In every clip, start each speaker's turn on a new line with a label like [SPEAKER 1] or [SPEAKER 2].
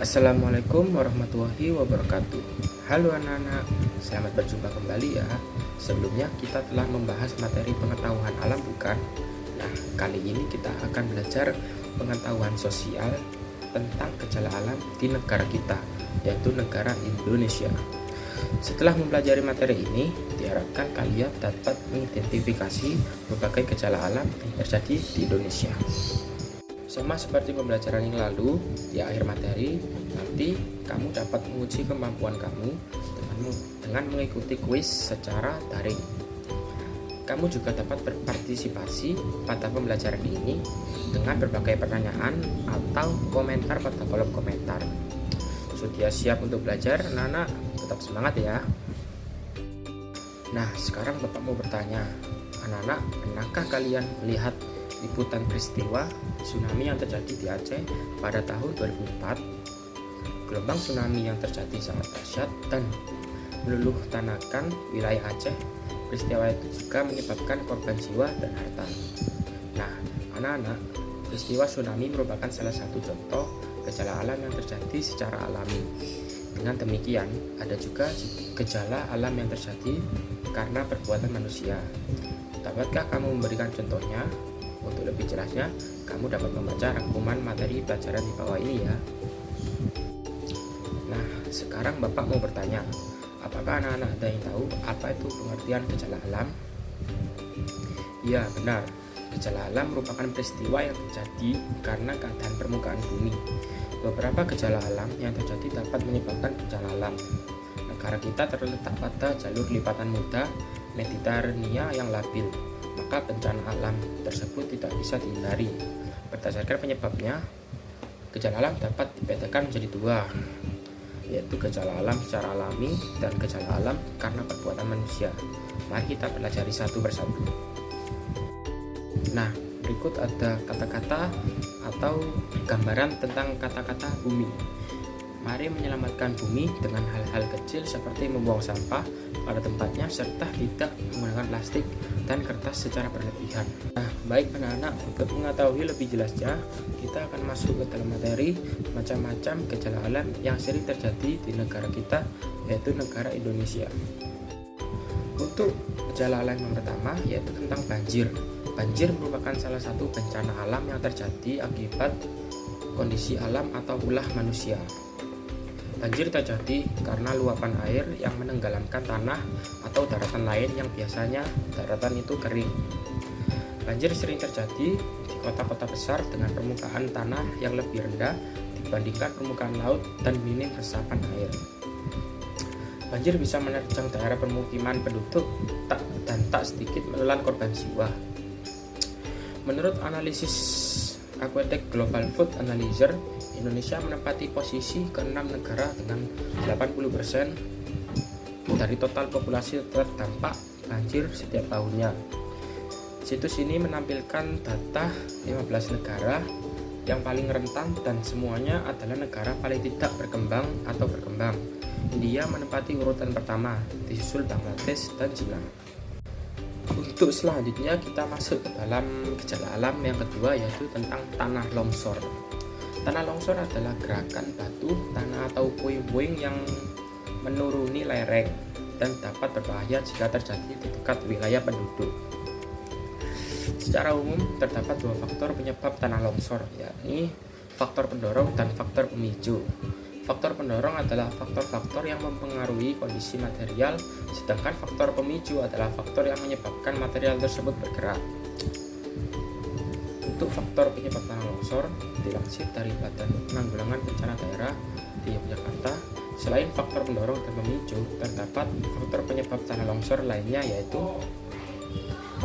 [SPEAKER 1] Assalamualaikum warahmatullahi wabarakatuh. Halo anak-anak, selamat berjumpa kembali ya. Sebelumnya kita telah membahas materi pengetahuan alam bukan? Nah, kali ini kita akan belajar pengetahuan sosial tentang gejala alam di negara kita, yaitu negara Indonesia. Setelah mempelajari materi ini, diharapkan kalian dapat mengidentifikasi berbagai gejala alam yang terjadi di Indonesia. Sama seperti pembelajaran yang lalu, di akhir materi, nanti kamu dapat menguji kemampuan kamu dengan mengikuti kuis secara daring. Kamu juga dapat berpartisipasi pada pembelajaran ini dengan berbagai pertanyaan atau komentar pada kolom komentar. Sudah siap untuk belajar, anak-anak? Tetap semangat ya. Nah, sekarang Bapak mau bertanya, anak-anak, pernahkah kalian melihat liputan peristiwa tsunami yang terjadi di Aceh pada tahun 2004? Gelombang tsunami yang terjadi sangat dahsyat dan meluluh tanahkan wilayah Aceh. Peristiwa itu juga menyebabkan korban jiwa dan harta. Nah, anak-anak, peristiwa tsunami merupakan salah satu contoh gejala alam yang terjadi secara alami. Dengan demikian, ada juga gejala alam yang terjadi karena perbuatan manusia. Dapatkah kamu memberikan contohnya? Untuk lebih jelasnya, kamu dapat membaca rangkuman materi pelajaran di bawah ini ya. Nah, sekarang Bapak mau bertanya, apakah anak-anak ada yang tahu apa itu pengertian gejala alam? Ya, benar. Gejala alam merupakan peristiwa yang terjadi karena keadaan permukaan bumi. Beberapa gejala alam yang terjadi dapat menyebabkan bencana alam. Negara kita terletak pada jalur lipatan muda Mediterania yang labil, maka bencana alam tersebut tidak bisa dihindari. Berdasarkan penyebabnya, gejala alam dapat dibedakan menjadi dua, yaitu gejala alam secara alami dan gejala alam karena perbuatan manusia. Mari kita pelajari satu persatu. Nah, berikut ada kata-kata atau gambaran tentang kata-kata bumi. Mari menyelamatkan bumi dengan hal-hal kecil seperti membuang sampah pada tempatnya serta tidak menggunakan plastik dan kertas secara berlebihan. Nah, baik anak-anak, untuk mengetahui lebih jelasnya, kita akan masuk ke dalam materi macam-macam gejala alam yang sering terjadi di negara kita, yaitu negara Indonesia. Untuk gejala alam yang pertama yaitu tentang banjir. Banjir merupakan salah satu bencana alam yang terjadi akibat kondisi alam atau ulah manusia. Banjir terjadi karena luapan air yang menenggelamkan tanah atau daratan lain yang biasanya daratan itu kering. Banjir sering terjadi di kota-kota besar dengan permukaan tanah yang lebih rendah dibandingkan permukaan laut dan minim resapan air. Banjir bisa menerjang daerah permukiman penduduk dan tak sedikit menelan korban jiwa. Menurut analisis Aquatic Global Food Analyzer, Indonesia menempati posisi ke-6 negara dengan 80% dari total populasi terdampak banjir setiap tahunnya. Situs ini menampilkan data 15 negara yang paling rentan dan semuanya adalah negara paling tidak berkembang atau berkembang. India menempati urutan pertama, disusul Bangladesh dan China. Untuk selanjutnya kita masuk ke dalam gejala alam yang kedua, yaitu tentang tanah longsor. Tanah longsor adalah gerakan batu, tanah atau puing-puing yang menuruni lereng dan dapat berbahaya jika terjadi di dekat wilayah penduduk. Secara umum terdapat dua faktor penyebab tanah longsor, yakni faktor pendorong dan faktor pemicu. Faktor pendorong adalah faktor-faktor yang mempengaruhi kondisi material, sedangkan faktor pemicu adalah faktor yang menyebabkan material tersebut bergerak. Untuk faktor penyebab tanah longsor, dilansir dari Badan Penanggulangan Bencana Daerah di Yogyakarta, selain faktor pendorong dan pemicu, terdapat faktor penyebab tanah longsor lainnya, yaitu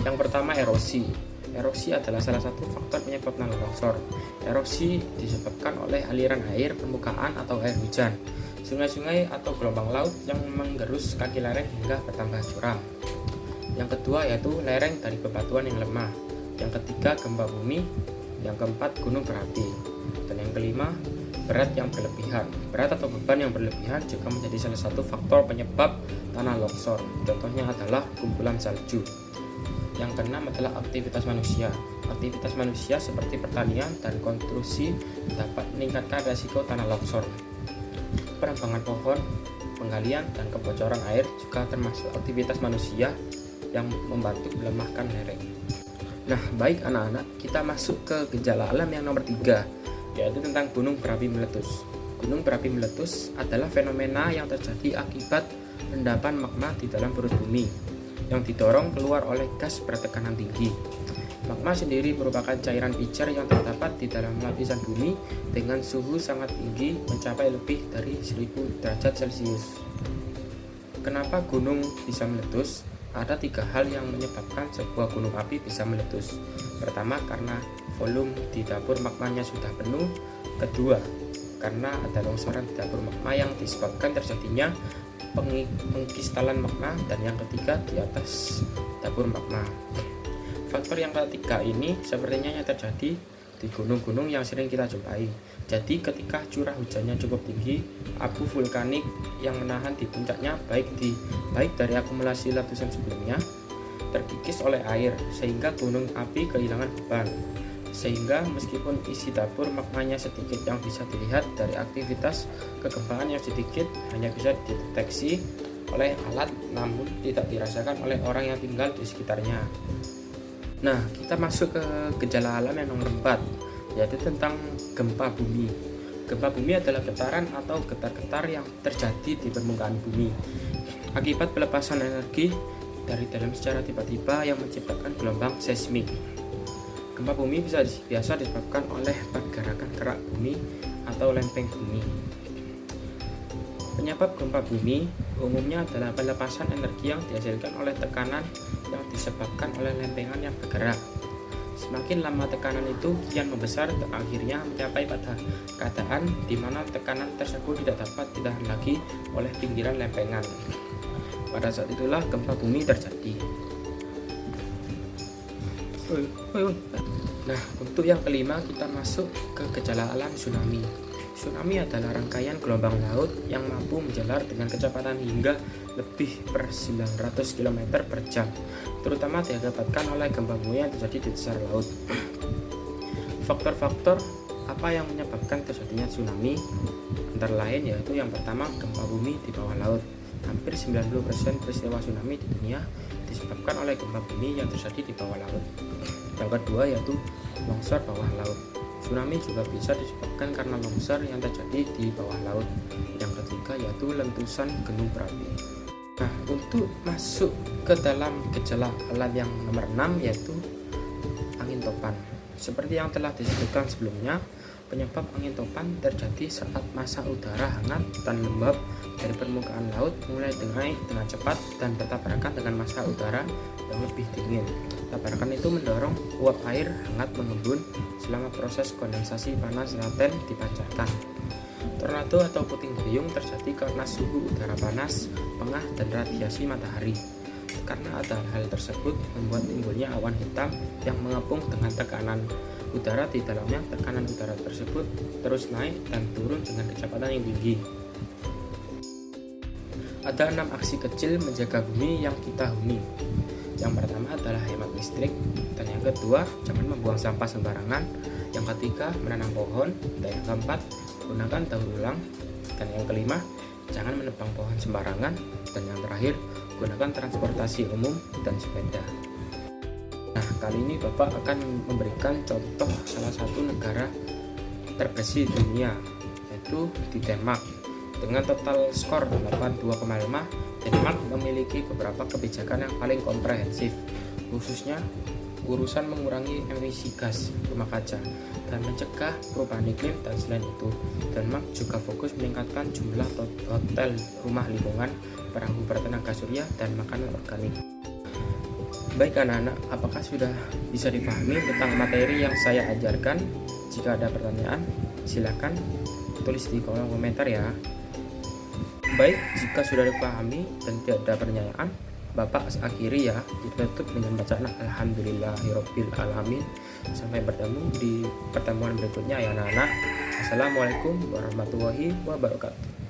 [SPEAKER 1] yang pertama erosi. Erosi adalah salah satu faktor penyebab tanah longsor. Erosi disebabkan oleh aliran air permukaan atau air hujan, sungai-sungai atau gelombang laut yang menggerus kaki lereng hingga bertambah curam. Yang kedua yaitu lereng dari bebatuan yang lemah. Yang ketiga gempa bumi. Yang keempat gunung berapi. Dan yang kelima berat yang berlebihan. Berat atau beban yang berlebihan juga menjadi salah satu faktor penyebab tanah longsor. Contohnya adalah kumpulan salju. Yang keenam adalah aktivitas manusia. Aktivitas manusia seperti pertanian dan konstruksi dapat meningkatkan resiko tanah longsor. Penebangan pohon, penggalian, dan kebocoran air juga termasuk aktivitas manusia yang membantu melemahkan lereng. Nah, baik anak-anak, kita masuk ke gejala alam yang nomor 3, yaitu tentang gunung berapi meletus. Gunung berapi meletus adalah fenomena yang terjadi akibat endapan magma di dalam perut bumi yang didorong keluar oleh gas bertekanan tinggi. Magma sendiri merupakan cairan pijar yang terdapat di dalam lapisan bumi dengan suhu sangat tinggi mencapai lebih dari 1000 derajat Celcius. Kenapa gunung bisa meletus? Ada 3 hal yang menyebabkan sebuah gunung api bisa meletus. Pertama, karena volume di dapur magmanya sudah penuh. Kedua, karena ada longsoran di dapur magma yang disebabkan terjadinya pengkristalan magma. Dan yang ketiga, di atas dapur magma. Faktor yang ketiga ini sepertinya yang terjadi di gunung-gunung yang sering kita jumpai. Jadi ketika curah hujannya cukup tinggi, abu vulkanik yang menahan di puncaknya baik dari akumulasi letusan sebelumnya terkikis oleh air sehingga gunung api kehilangan beban. Sehingga meskipun isi dapur magmanya sedikit yang bisa dilihat dari aktivitas kegempaan yang sedikit hanya bisa dideteksi oleh alat namun tidak dirasakan oleh orang yang tinggal di sekitarnya. Nah, kita masuk ke gejala alam yang nomor 4, yaitu tentang gempa bumi. Gempa bumi adalah getaran atau getar-getar yang terjadi di permukaan bumi akibat pelepasan energi dari dalam secara tiba-tiba yang menciptakan gelombang seismik. Gempa bumi biasa disebabkan oleh pergerakan gerak bumi atau lempeng bumi. Penyebab gempa bumi umumnya adalah pelepasan energi yang dihasilkan oleh tekanan yang disebabkan oleh lempengan yang bergerak. Semakin lama tekanan itu kian membesar, akhirnya mencapai pada keadaan di mana tekanan tersebut tidak dapat ditahan lagi oleh pinggiran lempengan. Pada saat itulah gempa bumi terjadi. Nah, untuk yang kelima kita masuk ke gejala alam tsunami. Tsunami adalah rangkaian gelombang laut yang mampu menjalar dengan kecepatan hingga lebih per 900 km per jam, terutama diakibatkan oleh gempa bumi yang terjadi di dasar laut. Faktor-faktor apa yang menyebabkan terjadinya tsunami antara lain yaitu yang pertama, gempa bumi di bawah laut. Hampir 90% peristiwa tsunami di dunia disebabkan oleh gempa bumi yang terjadi di bawah laut. Yang kedua yaitu longsor bawah laut. Tsunami juga bisa disebabkan karena longsor yang terjadi di bawah laut. Yang ketiga yaitu letusan gunung berapi. Nah, untuk masuk ke dalam gejala alam yang nomor 6 yaitu angin topan. Seperti yang telah disebutkan sebelumnya, penyebab angin topan terjadi saat massa udara hangat dan lembab dari permukaan laut mulai naik dengan cepat dan bertabrakan dengan massa udara yang lebih dingin. Tabrakan itu mendorong uap air hangat mengembun selama proses kondensasi panas laten dipancarkan. Tornado atau puting beliung terjadi karena suhu udara panas, pengah, dan radiasi matahari. Karena ada hal tersebut membuat timbulnya awan hitam yang mengepung dengan tekanan udara di dalamnya. Tekanan udara tersebut terus naik dan turun dengan kecepatan yang tinggi. Ada 6 aksi kecil menjaga bumi yang kita huni. Yang pertama adalah hemat listrik, dan yang kedua jangan membuang sampah sembarangan. Yang ketiga menanam pohon, dan yang keempat gunakan daur ulang, dan yang kelima jangan menebang pohon sembarangan, dan yang terakhir gunakan transportasi umum dan sepeda. Nah, kali ini Bapak akan memberikan contoh salah satu negara terbersih dunia, yaitu di Denmark. Dengan total skor 82,5, Denmark memiliki beberapa kebijakan yang paling komprehensif, khususnya urusan mengurangi emisi gas rumah kaca dan mencegah perubahan iklim. Dan selain itu, Denmark juga fokus meningkatkan jumlah hotel rumah lingkungan, perahu bertenaga surya, dan makanan organik. Baik anak-anak, apakah sudah bisa dipahami tentang materi yang saya ajarkan? Jika ada pertanyaan, silakan tulis di kolom komentar ya. Baik, jika sudah dipahami dan tidak ada pertanyaan, Bapak akhiri ya, kita tutup dengan bacaan Alhamdulillahirabbil alamin. Sampai bertemu di pertemuan berikutnya ya anak-anak. Assalamualaikum warahmatullahi wabarakatuh.